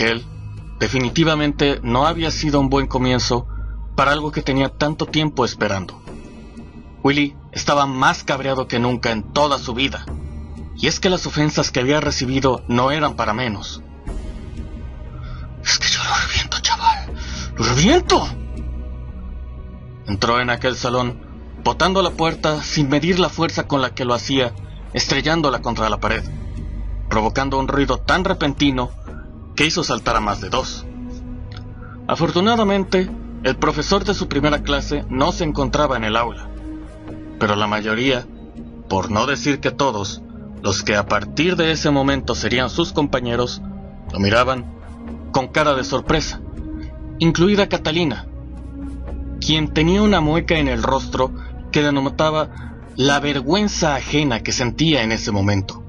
Aquel definitivamente no había sido un buen comienzo para algo que tenía tanto tiempo esperando. Willy estaba más cabreado que nunca en toda su vida, y es que las ofensas que había recibido no eran para menos. «Es que yo lo reviento, chaval, lo reviento». Entró en aquel salón, botando la puerta sin medir la fuerza con la que lo hacía, estrellándola contra la pared, provocando un ruido tan repentino que hizo saltar a más de dos. Afortunadamente, el profesor de su primera clase no se encontraba en el aula, pero la mayoría, por no decir que todos, los que a partir de ese momento serían sus compañeros, lo miraban con cara de sorpresa, incluida Catalina, quien tenía una mueca en el rostro que denotaba la vergüenza ajena que sentía en ese momento.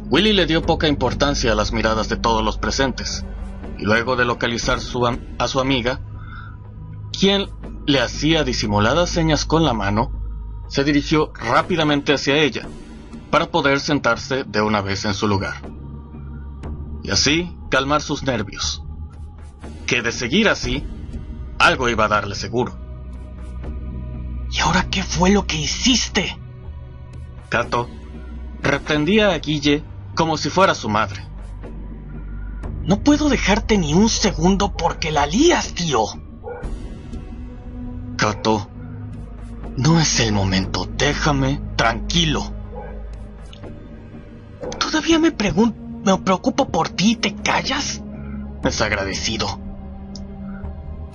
Willy le dio poca importancia a las miradas de todos los presentes, y luego de localizar a su amiga, quien le hacía disimuladas señas con la mano, se dirigió rápidamente hacia ella, para poder sentarse de una vez en su lugar, y así calmar sus nervios, que de seguir así, algo iba a darle seguro. ¿Y ahora qué fue lo que hiciste? Cato reprendía a Guille como si fuera su madre. No puedo dejarte ni un segundo porque la lías, tío. Cato, no es el momento, déjame tranquilo. ¿Todavía me preocupo por ti y te callas? Desagradecido.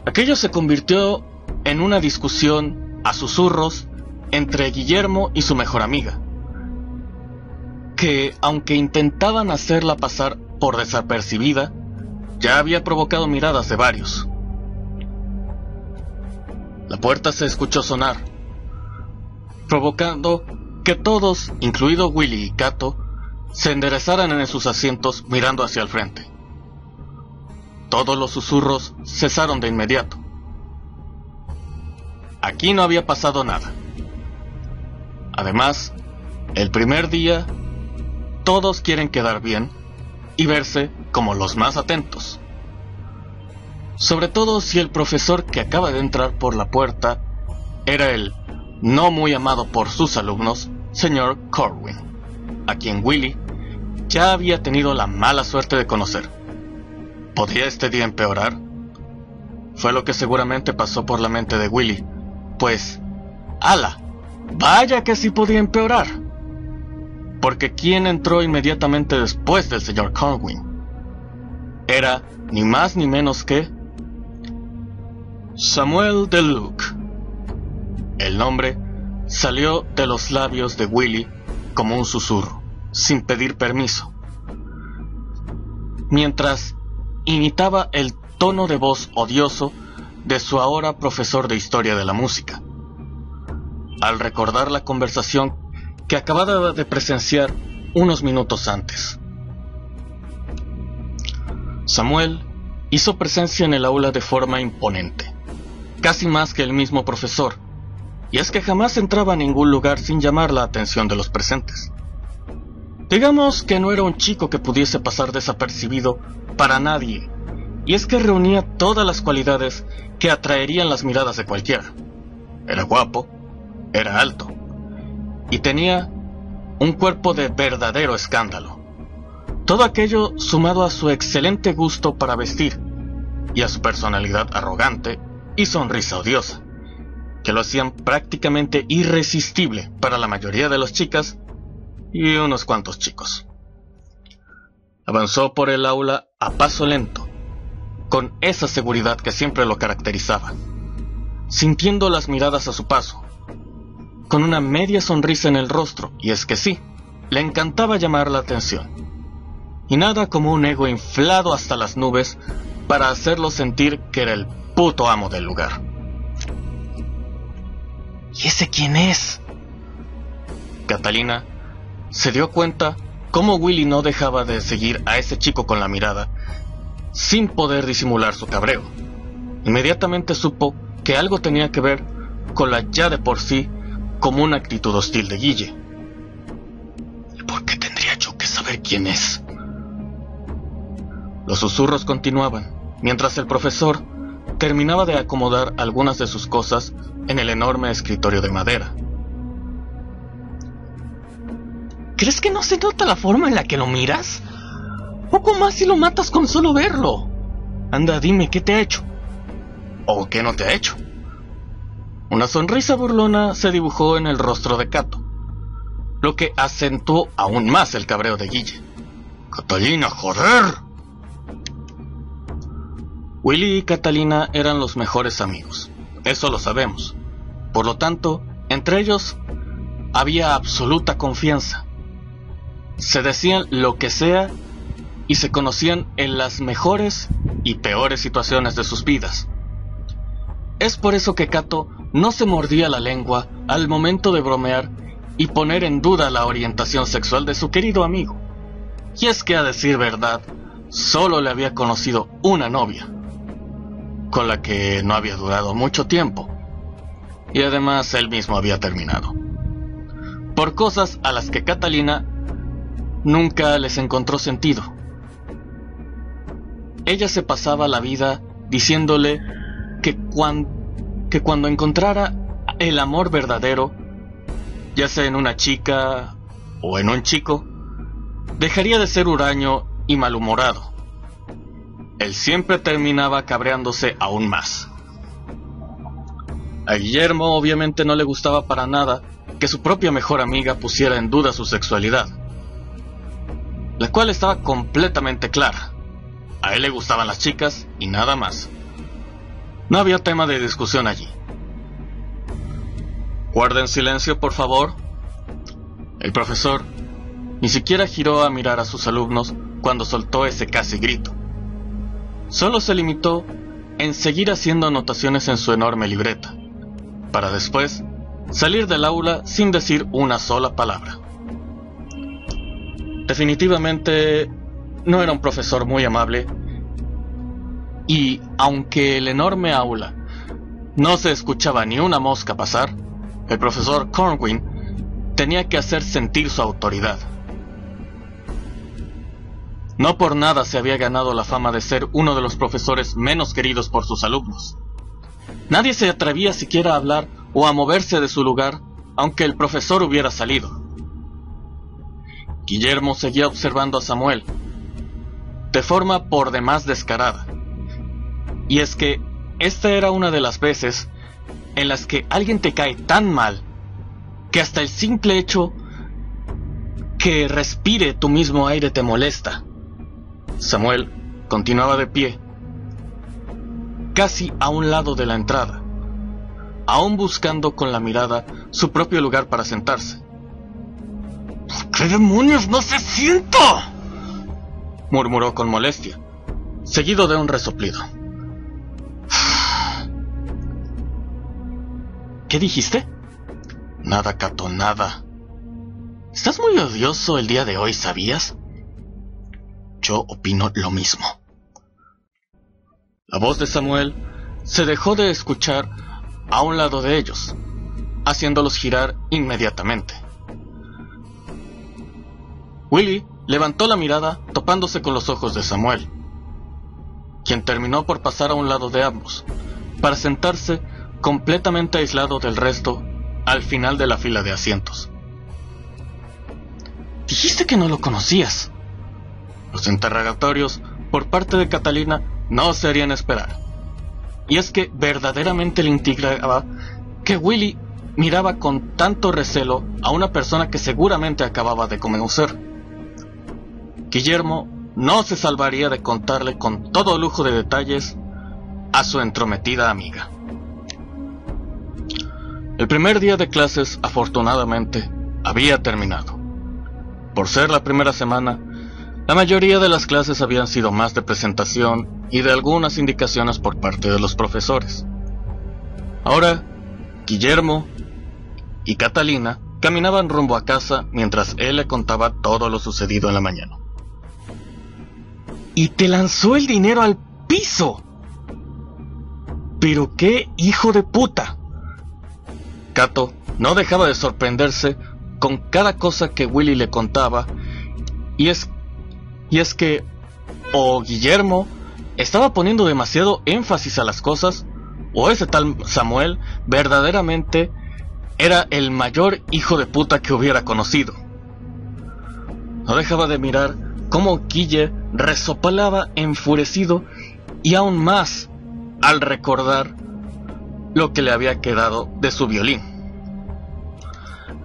Aquello se convirtió en una discusión a susurros entre Guillermo y su mejor amiga, que, aunque intentaban hacerla pasar por desapercibida, ya había provocado miradas de varios. La puerta se escuchó sonar, provocando que todos, incluido Willy y Cato, se enderezaran en sus asientos mirando hacia el frente. Todos los susurros cesaron de inmediato. Aquí no había pasado nada. Además, el primer día, todos quieren quedar bien y verse como los más atentos. Sobre todo si el profesor que acaba de entrar por la puerta era el no muy amado por sus alumnos, señor Corwin, a quien Willy ya había tenido la mala suerte de conocer. ¿Podía este día empeorar? Fue lo que seguramente pasó por la mente de Willy, pues, ¡ala! ¡Vaya que sí podía empeorar! Porque ¿quién entró inmediatamente después del señor Corwin? Era ni más ni menos que Samuel DeLuc. El nombre salió de los labios de Willy como un susurro, sin pedir permiso, mientras imitaba el tono de voz odioso de su ahora profesor de historia de la música. Al recordar la conversación que acababa de presenciar unos minutos antes, Samuel hizo presencia en el aula de forma imponente, casi más que el mismo profesor, y es que jamás entraba a ningún lugar sin llamar la atención de los presentes. Digamos que no era un chico que pudiese pasar desapercibido para nadie, y es que reunía todas las cualidades que atraerían las miradas de cualquiera. Era guapo, era alto, y tenía un cuerpo de verdadero escándalo. Todo aquello sumado a su excelente gusto para vestir, y a su personalidad arrogante y sonrisa odiosa, que lo hacían prácticamente irresistible para la mayoría de las chicas y unos cuantos chicos. Avanzó por el aula a paso lento, con esa seguridad que siempre lo caracterizaba, sintiendo las miradas a su paso, con una media sonrisa en el rostro, y es que sí, le encantaba llamar la atención, y nada como un ego inflado hasta las nubes para hacerlo sentir que era el puto amo del lugar. ¿Y ese quién es? Catalina se dio cuenta cómo Willy no dejaba de seguir a ese chico con la mirada, sin poder disimular su cabreo. Inmediatamente supo que algo tenía que ver con la ya de por sí común actitud hostil de Guille. ¿Y por qué tendría yo que saber quién es? Los susurros continuaban, mientras el profesor terminaba de acomodar algunas de sus cosas en el enorme escritorio de madera. ¿Crees que no se nota la forma en la que lo miras? Poco más si lo matas con solo verlo. Anda, dime, ¿qué te ha hecho? ¿O qué no te ha hecho? Una sonrisa burlona se dibujó en el rostro de Cato, lo que acentuó aún más el cabreo de Guille. ¡Catalina, joder! Willy y Catalina eran los mejores amigos, eso lo sabemos. Por lo tanto, entre ellos había absoluta confianza. Se decían lo que sea y se conocían en las mejores y peores situaciones de sus vidas. Es por eso que Cato no se mordía la lengua al momento de bromear y poner en duda la orientación sexual de su querido amigo. Y es que, a decir verdad, solo le había conocido una novia, con la que no había durado mucho tiempo, y además él mismo había terminado, por cosas a las que Catalina nunca les encontró sentido. Ella se pasaba la vida diciéndole que cuando encontrara el amor verdadero, ya sea en una chica o en un chico, dejaría de ser huraño y malhumorado. Él siempre terminaba cabreándose aún más. A Guillermo obviamente no le gustaba para nada que su propia mejor amiga pusiera en duda su sexualidad, la cual estaba completamente clara. A él le gustaban las chicas y nada más. No había tema de discusión allí. Guarden silencio, por favor. El profesor ni siquiera giró a mirar a sus alumnos cuando soltó ese casi grito. Solo se limitó en seguir haciendo anotaciones en su enorme libreta, para después salir del aula sin decir una sola palabra. Definitivamente no era un profesor muy amable, y aunque el enorme aula no se escuchaba ni una mosca pasar, el profesor Cornwin tenía que hacer sentir su autoridad. No por nada se había ganado la fama de ser uno de los profesores menos queridos por sus alumnos. Nadie se atrevía siquiera a hablar o a moverse de su lugar, aunque el profesor hubiera salido. Guillermo seguía observando a Samuel, de forma por demás descarada. Y es que esta era una de las veces en las que alguien te cae tan mal que hasta el simple hecho que respire tu mismo aire te molesta. Samuel continuaba de pie, casi a un lado de la entrada, aún buscando con la mirada su propio lugar para sentarse. ¿Qué demonios no se siento?, murmuró con molestia, seguido de un resoplido. ¿Qué dijiste? Nada, Cato, nada. Estás muy odioso el día de hoy, ¿sabías? Yo opino lo mismo. La voz de Samuel se dejó de escuchar a un lado de ellos, haciéndolos girar inmediatamente. Willy levantó la mirada topándose con los ojos de Samuel, quien terminó por pasar a un lado de ambos, para sentarse completamente aislado del resto al final de la fila de asientos. Dijiste que no lo conocías. Los interrogatorios por parte de Catalina no se harían esperar. Y es que verdaderamente le intrigaba que Willy miraba con tanto recelo a una persona que seguramente acababa de conocer. Guillermo no se salvaría de contarle con todo lujo de detalles a su entrometida amiga. El primer día de clases, afortunadamente, había terminado. Por ser la primera semana, la mayoría de las clases habían sido más de presentación y de algunas indicaciones por parte de los profesores. Ahora, Guillermo y Catalina caminaban rumbo a casa mientras él le contaba todo lo sucedido en la mañana. ¡Y te lanzó el dinero al piso! ¡Pero qué hijo de puta! Cato no dejaba de sorprenderse con cada cosa que Willy le contaba, y es que o Guillermo estaba poniendo demasiado énfasis a las cosas, o ese tal Samuel verdaderamente era el mayor hijo de puta que hubiera conocido. No dejaba de mirar cómo Guille resopalaba enfurecido, y aún más al recordar lo que le había quedado de su violín.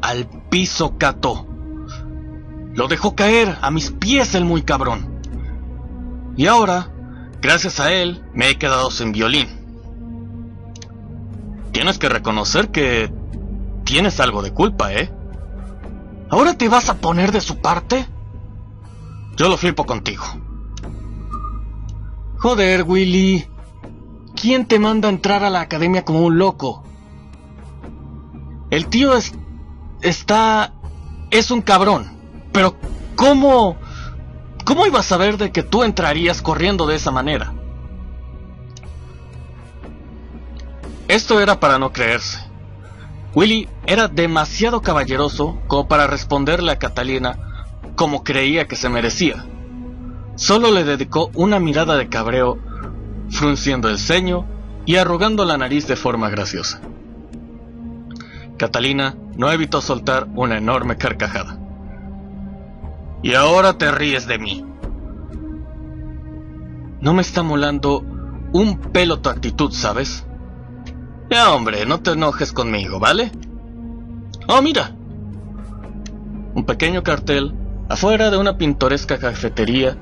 Al piso, Cato. Lo dejó caer a mis pies el muy cabrón. Y ahora, gracias a él, me he quedado sin violín. Tienes que reconocer que tienes algo de culpa, ¿eh? ¿Ahora te vas a poner de su parte? Yo lo flipo contigo. Joder, Willy. ¿Quién te manda a entrar a la academia como un loco? El tío es un cabrón. Pero ¿cómo iba a saber de que tú entrarías corriendo de esa manera? Esto era para no creerse. Willy era demasiado caballeroso como para responderle a Catalina como creía que se merecía. Solo le dedicó una mirada de cabreo, frunciendo el ceño y arrugando la nariz de forma graciosa. Catalina no evitó soltar una enorme carcajada. Y ahora te ríes de mí. No me está molando un pelo tu actitud, ¿sabes? Ya, hombre, no te enojes conmigo, ¿vale? Oh, mira. Un pequeño cartel afuera de una pintoresca cafetería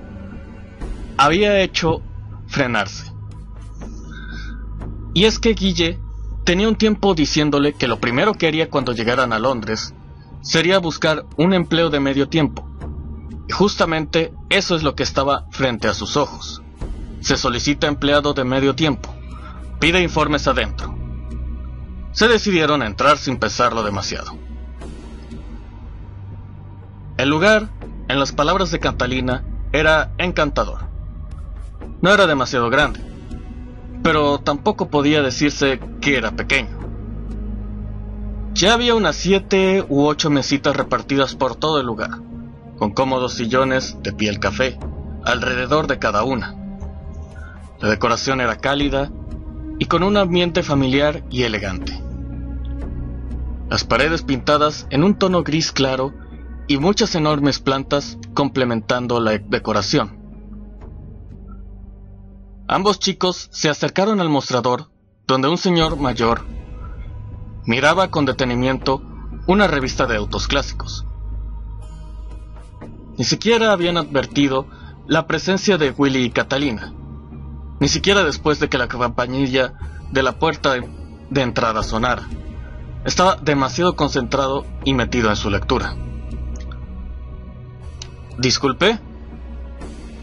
había hecho frenarse. Y es que Guille tenía un tiempo diciéndole que lo primero que haría cuando llegaran a Londres sería buscar un empleo de medio tiempo. Y justamente eso es lo que estaba frente a sus ojos. Se solicita empleado de medio tiempo. Pide informes adentro. Se decidieron a entrar sin pensarlo demasiado. El lugar, en las palabras de Catalina, era encantador. No era demasiado grande, pero tampoco podía decirse que era pequeño. Ya había unas 7 u 8 mesitas repartidas por todo el lugar, con cómodos sillones de piel café alrededor de cada una. La decoración era cálida y con un ambiente familiar y elegante. Las paredes pintadas en un tono gris claro y muchas enormes plantas complementando la decoración. Ambos chicos se acercaron al mostrador, donde un señor mayor miraba con detenimiento una revista de autos clásicos. Ni siquiera habían advertido la presencia de Willy y Catalina, ni siquiera después de que la campanilla de la puerta de entrada sonara. Estaba demasiado concentrado y metido en su lectura. Disculpe.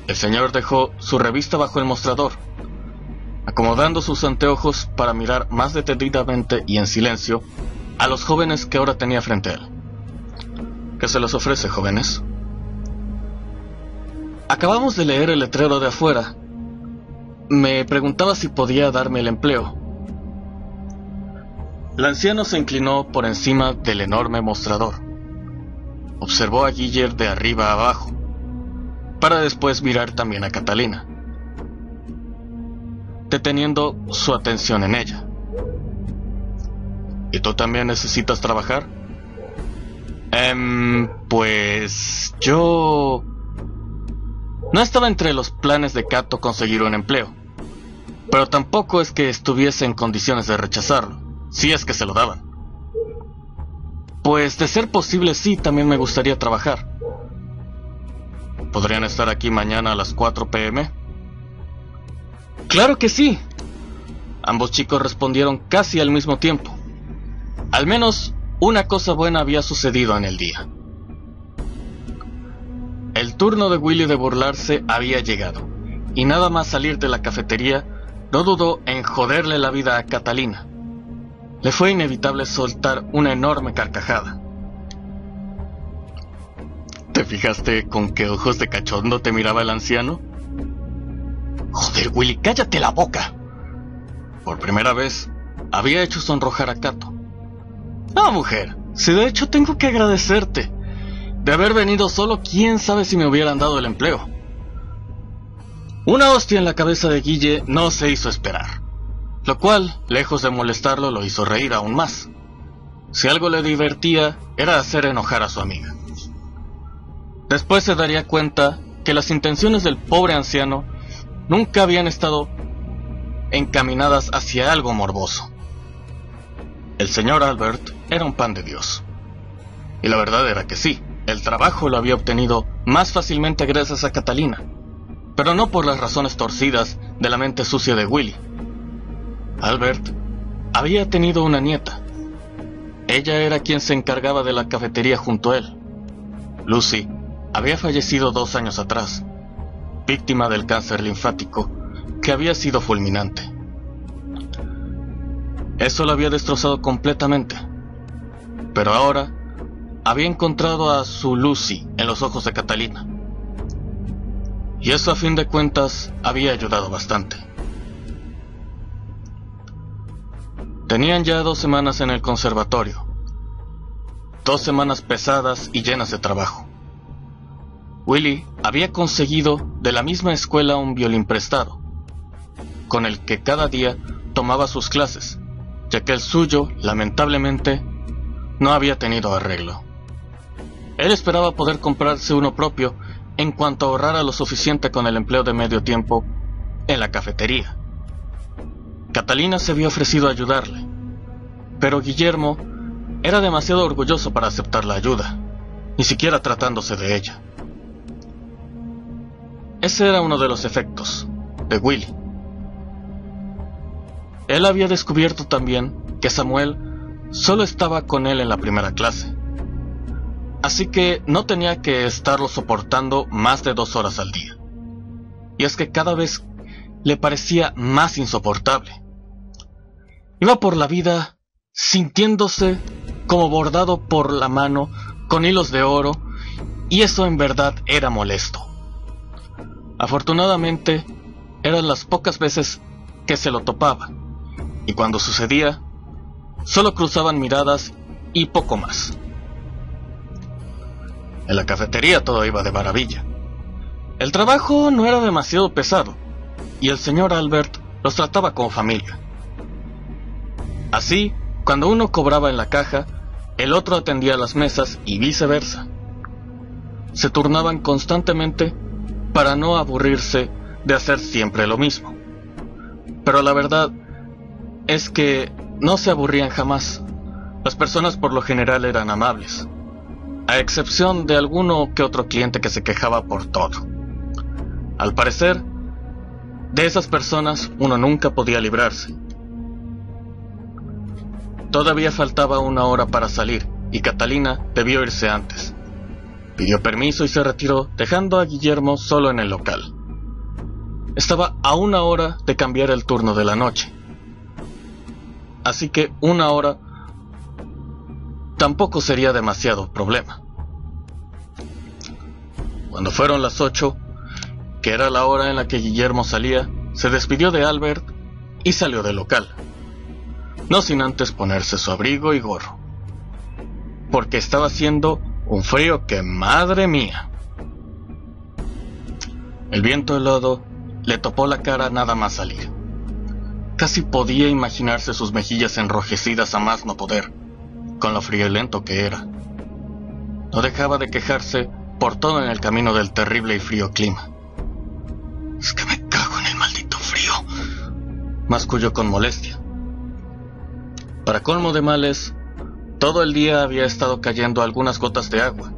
El señor dejó su revista bajo el mostrador, acomodando sus anteojos para mirar más detenidamente y en silencio a los jóvenes que ahora tenía frente a él. ¿Qué se les ofrece, jóvenes? Acabamos de leer el letrero de afuera. Me preguntaba si podía darme el empleo. El anciano se inclinó por encima del enorme mostrador. Observó a Guiller de arriba a abajo, para después mirar también a Catalina, deteniendo su atención en ella. ¿Y tú también necesitas trabajar? Pues yo... No estaba entre los planes de Cato conseguir un empleo, pero tampoco es que estuviese en condiciones de rechazarlo, si es que se lo daban. Pues de ser posible sí, también me gustaría trabajar. ¿Podrían estar aquí mañana a las 4 p.m? ¡Claro que sí! Ambos chicos respondieron casi al mismo tiempo. Al menos una cosa buena había sucedido en el día. El turno de Willy de burlarse había llegado, y nada más salir de la cafetería, no dudó en joderle la vida a Catalina. Le fue inevitable soltar una enorme carcajada. ¿Te fijaste con qué ojos de cachondo te miraba el anciano? Joder, Willy, cállate la boca. Por primera vez, había hecho sonrojar a Cato. No, mujer, si de hecho tengo que agradecerte. De haber venido solo, quién sabe si me hubieran dado el empleo. Una hostia en la cabeza de Guille no se hizo esperar, lo cual, lejos de molestarlo, lo hizo reír aún más. Si algo le divertía, era hacer enojar a su amiga. Después se daría cuenta que las intenciones del pobre anciano nunca habían estado encaminadas hacia algo morboso. El señor Albert era un pan de Dios. Y la verdad era que sí, el trabajo lo había obtenido más fácilmente gracias a Catalina, pero no por las razones torcidas de la mente sucia de Willy. Albert había tenido una nieta. Ella era quien se encargaba de la cafetería junto a él. Lucy había fallecido 2 años atrás, víctima del cáncer linfático, que había sido fulminante. Eso lo había destrozado completamente, pero ahora había encontrado a su Lucy en los ojos de Catalina, y eso a fin de cuentas había ayudado bastante. Tenían ya 2 semanas en el conservatorio, 2 semanas pesadas y llenas de trabajo. Willy había conseguido de la misma escuela un violín prestado, con el que cada día tomaba sus clases, ya que el suyo, lamentablemente, no había tenido arreglo. Él esperaba poder comprarse uno propio en cuanto ahorrara lo suficiente con el empleo de medio tiempo en la cafetería. Catalina se había ofrecido a ayudarle, pero Guillermo era demasiado orgulloso para aceptar la ayuda, ni siquiera tratándose de ella. Ese era uno de los efectos de Willy. Él había descubierto también que Samuel solo estaba con él en la primera clase, así que no tenía que estarlo soportando más de 2 horas al día. Y es que cada vez le parecía más insoportable. Iba por la vida sintiéndose como bordado por la mano con hilos de oro, y eso en verdad era molesto. Afortunadamente, eran las pocas veces que se lo topaba, y cuando sucedía, solo cruzaban miradas y poco más. En la cafetería todo iba de maravilla. El trabajo no era demasiado pesado, y el señor Albert los trataba como familia. Así, cuando uno cobraba en la caja, el otro atendía las mesas y viceversa. Se turnaban constantemente para no aburrirse de hacer siempre lo mismo. Pero la verdad es que no se aburrían jamás. Las personas por lo general eran amables, a excepción de alguno que otro cliente que se quejaba por todo. Al parecer, de esas personas uno nunca podía librarse. Todavía faltaba 1 hora para salir, y Catalina debió irse antes. Pidió permiso y se retiró, dejando a Guillermo solo en el local. Estaba a 1 hora de cambiar el turno de la noche, así que 1 hora tampoco sería demasiado problema. Cuando fueron las 8, que era la hora en la que Guillermo salía, se despidió de Albert y salió del local, no sin antes ponerse su abrigo y gorro, porque estaba haciendo un frío que madre mía. El viento helado le topó la cara nada más salir. Casi podía imaginarse sus mejillas enrojecidas a más no poder, con lo friolento que era. No dejaba de quejarse por todo en el camino del terrible y frío clima. Es que me cago en el maldito frío, masculló con molestia. Para colmo de males, todo el día había estado cayendo algunas gotas de agua,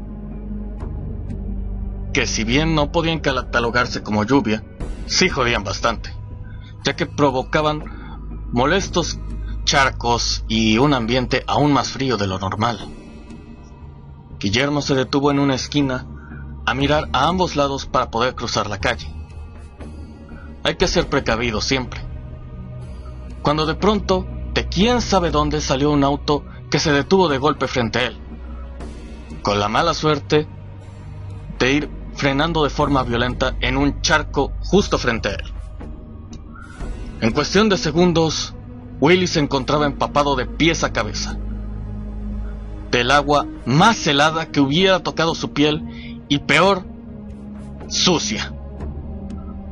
que si bien no podían catalogarse como lluvia, sí jodían bastante, ya que provocaban molestos charcos y un ambiente aún más frío de lo normal. Guillermo se detuvo en una esquina a mirar a ambos lados para poder cruzar la calle. Hay que ser precavido siempre. Cuando de pronto, de quién sabe dónde, salió un auto que se detuvo de golpe frente a él, con la mala suerte de ir frenando de forma violenta en un charco justo frente a él. En cuestión de segundos, Willy se encontraba empapado de pies a cabeza, del agua más helada que hubiera tocado su piel, y peor, sucia.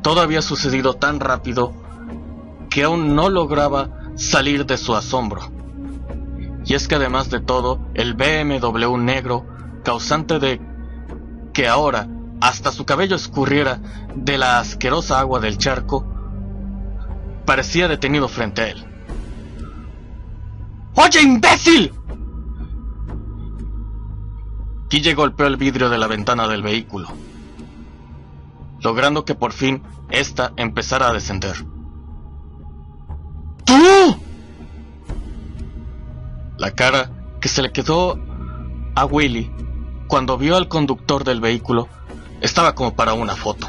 Todo había sucedido tan rápido que aún no lograba salir de su asombro. Y es que además de todo, el BMW negro, causante de que ahora hasta su cabello escurriera de la asquerosa agua del charco, parecía detenido frente a él. ¡Oye, imbécil! Guille golpeó el vidrio de la ventana del vehículo, logrando que por fin ésta empezara a descender. ¡Tú! La cara que se le quedó a Willy cuando vio al conductor del vehículo estaba como para una foto.